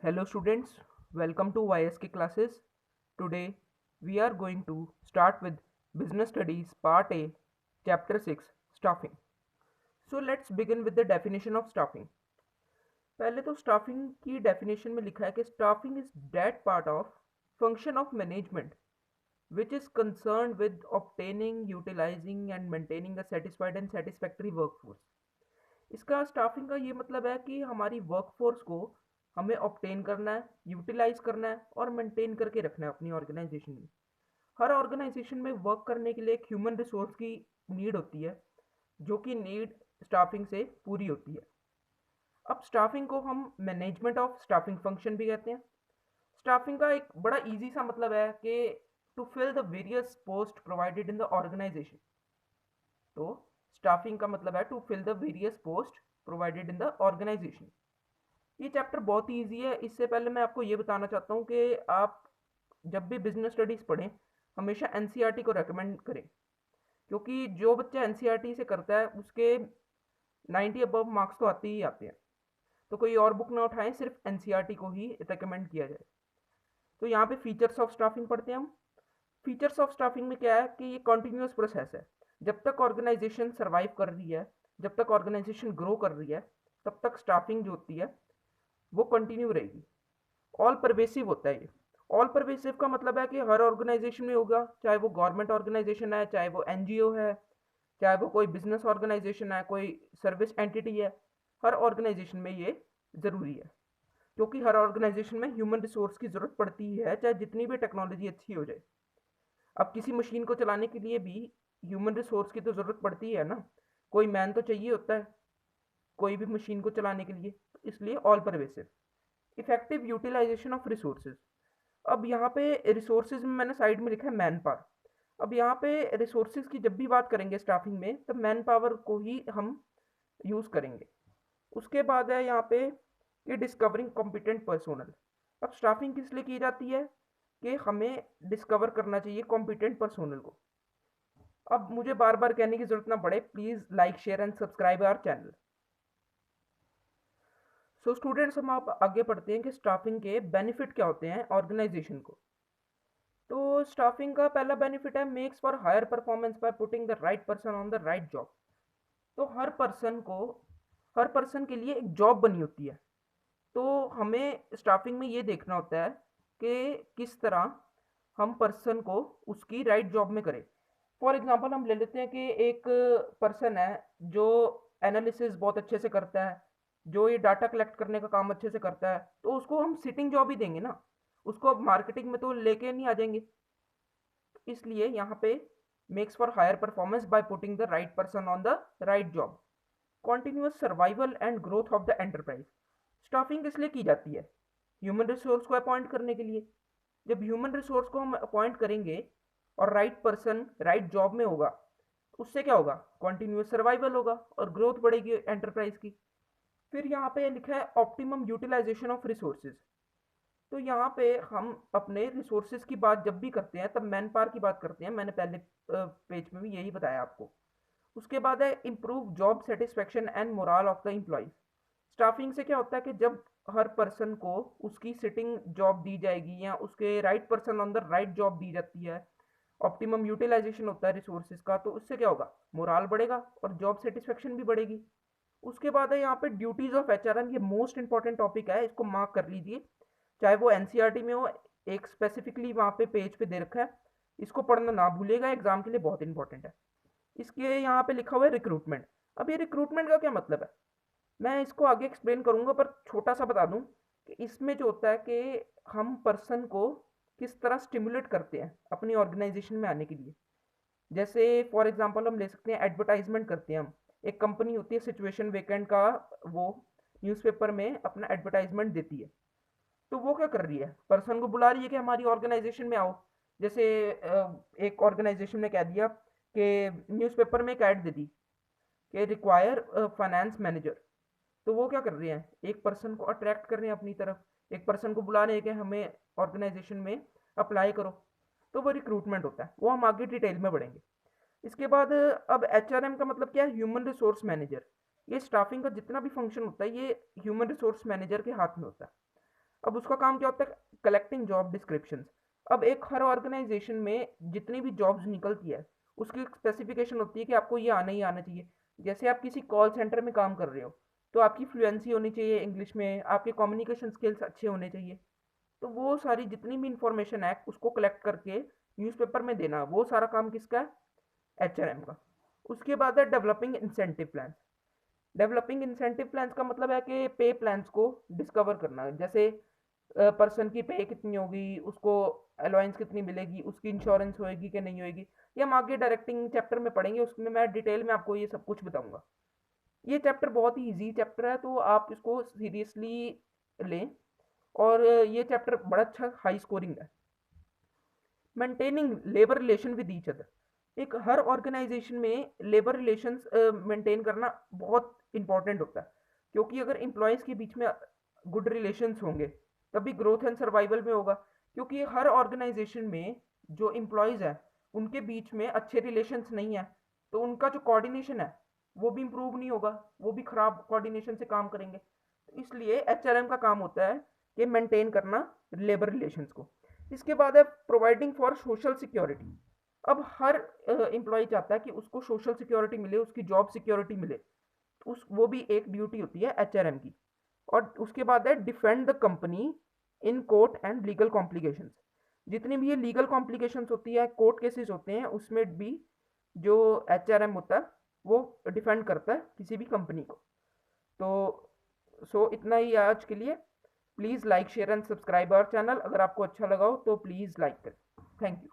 Hello students, welcome to YSK classes. Today we are going to start with Business Studies Part A, Chapter 6, Staffing. So let's begin with the definition of staffing. पहले तो staffing की definition में लिखा है कि staffing is that part of function of management which is concerned with obtaining, utilizing and maintaining a satisfied and satisfactory workforce. इसका staffing का ये मतलब है कि हमारी वर्कफोर्स को हमें ऑब्टेन करना है, यूटिलाइज करना है और मेंटेन करके रखना है अपनी ऑर्गेनाइजेशन में। हर ऑर्गेनाइजेशन में वर्क करने के लिए एक ह्यूमन रिसोर्स की नीड होती है, जो कि नीड स्टाफिंग से पूरी होती है। अब स्टाफिंग को हम मैनेजमेंट ऑफ स्टाफिंग फंक्शन भी कहते हैं। स्टाफिंग का एक बड़ा इजी सा मतलब है कि to fill the various post provided in the organisation. तो स्टाफिंग का मतलब है to fill the various post provided in the organisation. ये चैप्टर बहुत ही ईजी है। इससे पहले मैं आपको ये बताना चाहता हूँ कि आप जब भी बिजनेस स्टडीज़ पढ़ें हमेशा एनसीईआरटी को रेकमेंड करें, क्योंकि जो बच्चा एनसीईआरटी से करता है उसके 90 अबव मार्क्स तो आते ही आते हैं। तो कोई और बुक ना उठाएं, सिर्फ एनसीईआरटी को ही रेकमेंड किया जाए। तो यहाँ पे फीचर्स ऑफ स्टाफिंग पढ़ते हैं हम। फीचर्स ऑफ स्टाफिंग में क्या है कि ये कॉन्टिन्यूस प्रोसेस है। जब तक ऑर्गेनाइजेशन सर्वाइव कर रही है, जब तक ऑर्गेनाइजेशन ग्रो कर रही है, तब तक स्टाफिंग जो होती है वो कंटिन्यू रहेगी। ऑल परवेसिव होता है ये। ऑल परवेसिव का मतलब है कि हर ऑर्गेनाइजेशन में होगा, चाहे वो गवर्नमेंट ऑर्गेनाइजेशन है, चाहे वो एनजीओ है, चाहे वो कोई बिजनेस ऑर्गेनाइजेशन है, कोई सर्विस एंटिटी है। हर ऑर्गेनाइजेशन में ये ज़रूरी है, क्योंकि हर ऑर्गेनाइजेशन में ह्यूमन रिसोर्स की ज़रूरत पड़ती है, चाहे जितनी भी टेक्नोलॉजी अच्छी हो जाए। अब किसी मशीन को चलाने के लिए भी ह्यूमन रिसोर्स की तो ज़रूरत पड़ती है ना, कोई मैन तो चाहिए होता है कोई भी मशीन को चलाने के लिए। इसलिए all pervasive. Effective utilisation of resources. अब यहाँ पे रिसोर्सेज में मैंने साइड में लिखा है मैन पावर। अब यहाँ पे रिसोर्सेज की जब भी बात करेंगे स्टाफिंग में, तब मैन पावर को ही हम यूज़ करेंगे। उसके बाद है यहाँ पे कि डिस्कवरिंग कॉम्पिटेंट पर्सोनल। अब स्टाफिंग किस लिए की जाती है कि हमें डिस्कवर करना चाहिए कॉम्पिटेंट पर्सोनल को। अब मुझे बार बार कहने की ज़रूरत ना पड़े, please like share and subscribe our channel. So students, हम आप आगे पढ़ते हैं कि स्टाफिंग के बेनिफिट क्या होते हैं ऑर्गेनाइजेशन को। तो स्टाफिंग का पहला बेनिफिट है makes for higher performance by putting the right person on the right job. तो हर पर्सन के लिए एक जॉब बनी होती है। तो हमें स्टाफिंग में ये देखना होता है कि किस तरह हम पर्सन को उसकी राइट जॉब में करें। फॉर एग्जांपल हम ले लेते हैं कि एक पर्सन है जो एनालिसिस बहुत अच्छे से करता है, जो ये डाटा कलेक्ट करने का काम अच्छे से करता है, तो उसको हम सिटिंग जॉब ही देंगे ना, उसको अब मार्केटिंग में तो लेके नहीं आ जाएंगे। इसलिए यहाँ पे makes for higher performance by putting the right person on the right job. Continuous survival and growth of the enterprise. Staffing किस लिए की जाती है? ह्यूमन रिसोर्स को अपॉइंट करने के लिए। जब ह्यूमन रिसोर्स को हम अपॉइंट करेंगे और राइट पर्सन राइट जॉब में होगा, उससे क्या होगा? कॉन्टिन्यूस सर्वाइवल होगा और ग्रोथ बढ़ेगी एंटरप्राइज की। फिर यहाँ पे लिखा है ऑप्टिमम यूटिलाइजेशन ऑफ रिसोर्सेज। तो यहाँ पे हम अपने रिसोर्सेज की बात जब भी करते हैं तब मैन पावर की बात करते हैं। मैंने पहले पेज में भी यही बताया आपको। उसके बाद है improve job satisfaction and moral of the employees. Staffing से क्या होता है कि जब हर पर्सन को उसकी सिटिंग जॉब दी जाएगी या उसके right person on the right job दी जाती है, ऑप्टिमम यूटिलाइजेशन होता है रिसोर्सेज का, तो उससे क्या होगा? मोरल बढ़ेगा और जॉब सेटिस्फेक्शन भी बढ़ेगी। उसके बाद है यहाँ पे ड्यूटीज ऑफ एचआरएम। ये मोस्ट इंपॉर्टेंट टॉपिक है, इसको मार्क कर लीजिए, चाहे वो एनसीईआरटी में हो, एक स्पेसिफिकली वहाँ पे पेज पे दे रखा है। इसको पढ़ना ना भूलिएगा, एग्जाम के लिए बहुत इंपॉर्टेंट है। इसके यहाँ पे लिखा हुआ है रिक्रूटमेंट। अब ये रिक्रूटमेंट का क्या मतलब है, मैं इसको आगे एक्सप्लेन करूंगा, पर छोटा सा बता दूं कि इसमें जो होता है कि हम पर्सन को किस तरह स्टिमुलेट करते हैं अपनी ऑर्गेनाइजेशन में आने के लिए। जैसे फॉर एग्जांपल हम ले सकते हैं एडवर्टाइजमेंट करते हैं हम। एक कंपनी होती है सिचुएशन वेकेंट का, वो न्यूज़पेपर में अपना एडवर्टाइजमेंट देती है। तो वो क्या कर रही है? पर्सन को बुला रही है कि हमारी ऑर्गेनाइजेशन में आओ। जैसे एक ऑर्गेनाइजेशन ने कह दिया कि न्यूज़पेपर में एक ऐड दे दी कि रिक्वायर फाइनेंस मैनेजर। तो वो क्या कर रहे हैं? एक पर्सन को अट्रैक्ट कर रहे हैं अपनी तरफ, एक पर्सन को बुला रहे हैं कि हमें ऑर्गेनाइजेशन में अप्लाई करो। तो वो रिक्रूटमेंट होता है, वो हम आगे डिटेल में बढ़ेंगे। इसके बाद अब एचआरएम का मतलब क्या है? Human resource manager. ये स्टाफिंग का जितना भी फंक्शन होता है ये ह्यूमन रिसोर्स मैनेजर के हाथ में होता है। अब उसका काम क्या होता है, कलेक्टिंग जॉब डिस्क्रिप्शंस। अब एक हर ऑर्गेनाइजेशन में जितनी भी जॉब्स निकलती है उसकी एक स्पेसिफिकेशन होती है कि आपको ये आना ही आना चाहिए। जैसे आप किसी कॉल सेंटर में काम कर रहे हो तो आपकी फ्लुएंसी होनी चाहिए इंग्लिश में, आपके कम्युनिकेशन स्किल्स अच्छे होने चाहिए। तो वो सारी जितनी भी इंफॉर्मेशन है उसको कलेक्ट करके न्यूज़पेपर में देना, वो सारा काम किसका है, एचआरएम का। उसके बाद है developing incentive plan. Developing incentive plans का मतलब है कि पे प्लान्स को डिस्कवर करना। जैसे पर्सन की पे कितनी होगी, उसको अलाउंस कितनी मिलेगी, उसकी इंश्योरेंस होएगी कि नहीं होएगी, ये हम आगे डायरेक्टिंग चैप्टर में पढ़ेंगे, उसमें मैं डिटेल में आपको ये सब कुछ बताऊंगा। ये चैप्टर बहुत ही इजी चैप्टर है, तो आप इसको सीरियसली लें। और ये चैप्टर बड़ा अच्छा हाई स्कोरिंग है। Maintaining labour relation with each other. एक हर ऑर्गेनाइजेशन में लेबर रिलेशंस मेंटेन करना बहुत इंपॉर्टेंट होता है, क्योंकि अगर एम्प्लॉयज़ के बीच में गुड रिलेशंस होंगे तभी ग्रोथ एंड सर्वाइवल में होगा। क्योंकि हर ऑर्गेनाइजेशन में जो एम्प्लॉयज़ हैं उनके बीच में अच्छे रिलेशंस नहीं है, तो उनका जो कोऑर्डिनेशन है वो भी इम्प्रूव नहीं होगा, वो भी खराब कोऑर्डिनेशन से काम करेंगे। तो इसलिए एचआरएम का काम होता है कि मेंटेन करना लेबर रिलेशंस को। इसके बाद है प्रोवाइडिंग फॉर सोशल सिक्योरिटी। अब हर एम्प्लॉय चाहता है कि उसको सोशल सिक्योरिटी मिले, उसकी जॉब सिक्योरिटी मिले। उस वो भी एक ड्यूटी होती है एचआरएम की। और उसके बाद है defend the company in court and legal complications. जितनी भी ये लीगल कॉम्प्लिकेशंस होती है, कोर्ट केसेस होते हैं, उसमें भी जो एचआरएम होता है वो डिफेंड करता है किसी भी कंपनी को। तो इतना ही है आज के लिए। Please like share and subscribe our channel. अगर आपको अच्छा लगा हो तो प्लीज़ लाइक करें। Thank you.